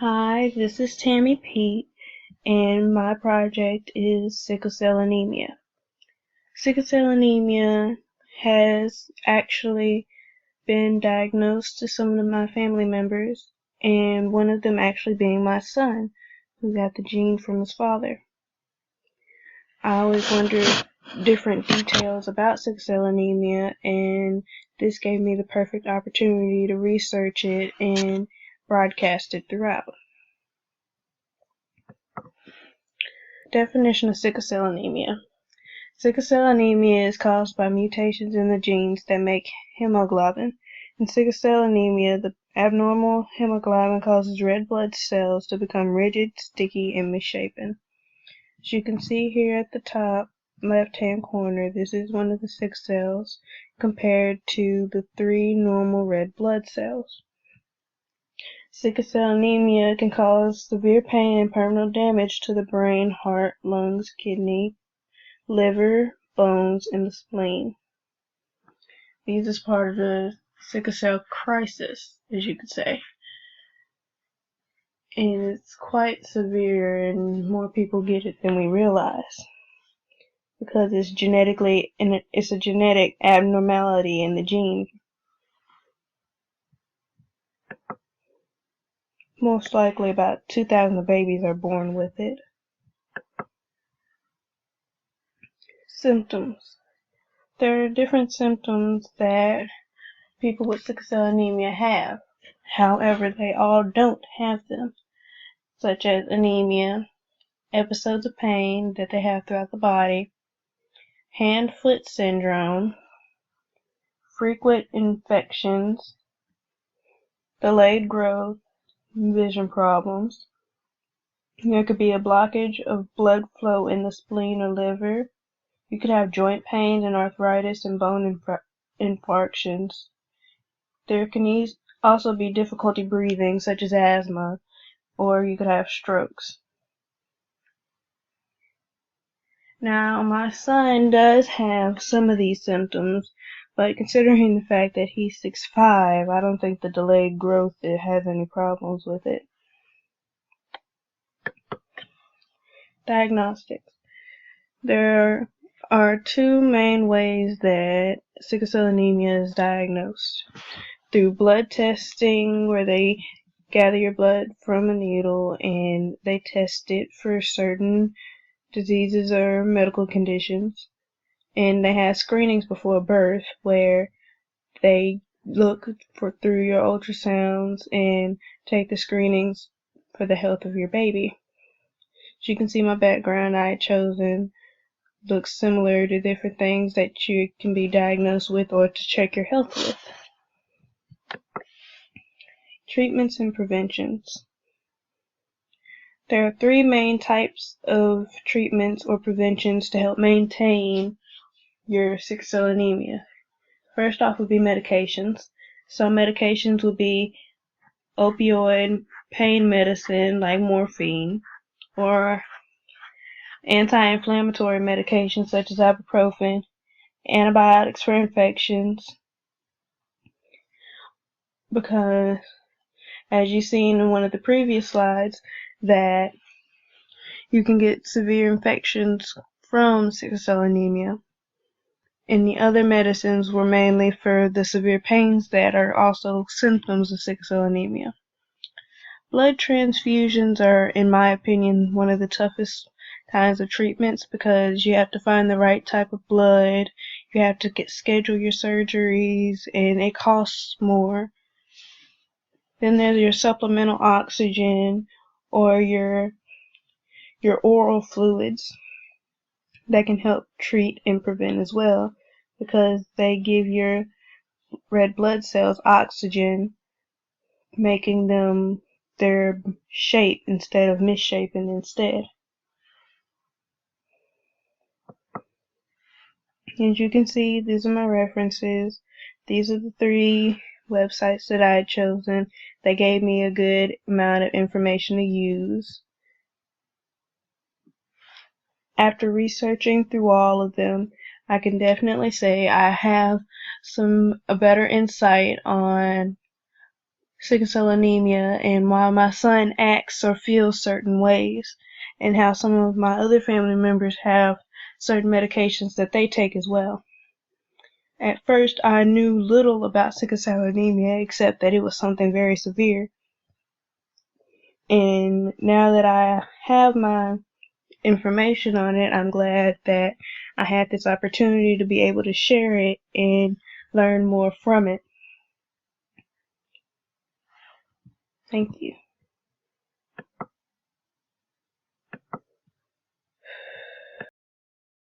Hi, this is Tammy Pete, and my project is sickle cell anemia. Sickle cell anemia has actually been diagnosed to some of my family members, and one of them actually being my son, who got the gene from his father. I always wondered different details about sickle cell anemia, and this gave me the perfect opportunity to research it and broadcast it throughout. Definition of sickle cell anemia. Sickle cell anemia is caused by mutations in the genes that make hemoglobin. In sickle cell anemia, the abnormal hemoglobin causes red blood cells to become rigid, sticky, and misshapen. As you can see here at the top left-hand corner, this is one of the sickle cells compared to the 3 normal red blood cells. Sickle cell anemia can cause severe pain and permanent damage to the brain, heart, lungs, kidney, liver, bones, and the spleen. These is part of the sickle cell crisis, as you could say. And it's quite severe, and more people get it than we realize. Because it's it's a genetic abnormality in the gene. Most likely about 2,000 babies are born with it. Symptoms. There are different symptoms that people with sickle cell anemia have. However, they all don't have them, such as anemia, episodes of pain that they have throughout the body, hand-foot syndrome, frequent infections, delayed growth, vision problems. There could be a blockage of blood flow in the spleen or liver. You could have joint pain and arthritis and bone infarctions. There can also be difficulty breathing, such as asthma, or you could have strokes. Now, my son does have some of these symptoms, but considering the fact that he's 6'5", I don't think the delayed growth has any problems with it. Diagnostics. There are 2 main ways that sickle cell anemia is diagnosed. Through blood testing, where they gather your blood from a needle and they test it for certain diseases or medical conditions. And they have screenings before birth where they look through your ultrasounds and take the screenings for the health of your baby. As you can see, my background I had chosen looks similar to different things that you can be diagnosed with or to check your health with. Treatments and preventions. There are 3 main types of treatments or preventions to help maintain your sickle cell anemia. First off would be medications. Some medications would be opioid pain medicine like morphine, or anti-inflammatory medications such as ibuprofen, antibiotics for infections, because as you've seen in one of the previous slides, that you can get severe infections from sickle cell anemia. And the other medicines were mainly for the severe pains that are also symptoms of sickle cell anemia. Blood transfusions are, in my opinion, one of the toughest kinds of treatments because you have to find the right type of blood, you have to schedule your surgeries, and it costs more. Then there's your supplemental oxygen or your oral fluids that can help treat and prevent as well, because they give your red blood cells oxygen, making them their shape instead of misshapen instead. As you can see, these are my references. These are the 3 websites that I had chosen. They gave me a good amount of information to use. After researching through all of them, I can definitely say I have a better insight on sickle cell anemia and why my son acts or feels certain ways, and how some of my other family members have certain medications that they take as well. At first, I knew little about sickle cell anemia except that it was something very severe. And now that I have my information on it, I'm glad that I had this opportunity to be able to share it and learn more from it. Thank you.